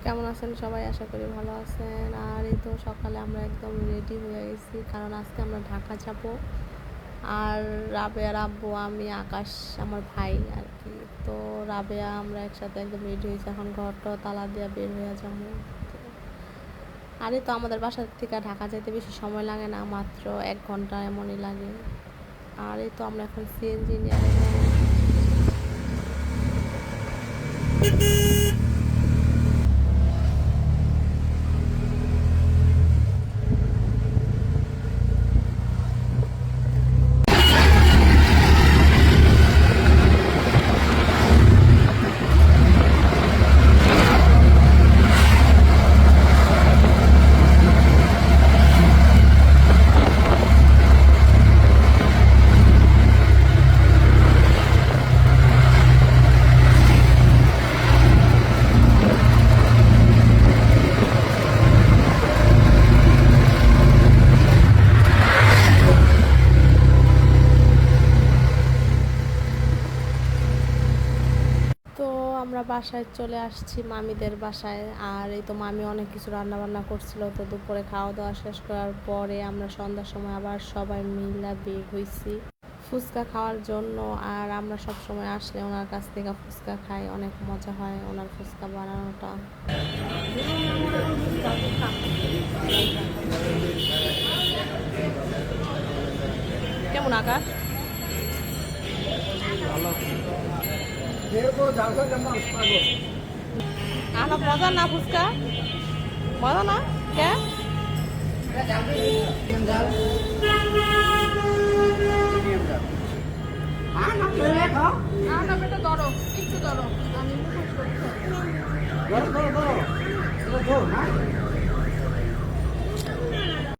কেমন আছেন সবাই? আশা করি ভালো আছেন। আর এই তো সকালে আমরা একদম রেডি হয়ে গেছি, কারণ আজকে আমরা ঢাকা যাব। আর রাবেয়ার আব্বু, আমি, আকাশ, আমার ভাই আর কি। তো রাবেয়া আমরা একসাথে একদম রেডি হয়েছি, এখন ঘরটা তালা দিয়ে বের হয়ে যাবো। আর এই তো আমাদের বাসা থেকে ঢাকা যেতে বেশি সময় লাগে না, মাত্র 1 ঘন্টা এমনই লাগে। আর এই তো আমরা এখন সিএনজি নিয়ে তো আমরা বাসায় চলে আসছি, মামিদের বাসায়। আর এই তো মামি অনেক কিছু রান্না বান্না করছিল। তো দুপুরে খাওয়া দাওয়া শেষ করার পরে আমরা সন্ধ্যার সময় আবার সবাই মিলে বের হয়েছি ফুচকা খাওয়ার জন্য। আর আমরা সব সময় আসলে ওনার কাছ থেকে ফুচকা খাই, অনেক মজা হয় ওনার ফুচকা বানানোটা। কেমন আকাশ? আনা মজা না ফুচকা? মজা না কে? ধরো একটু ধরো, আমি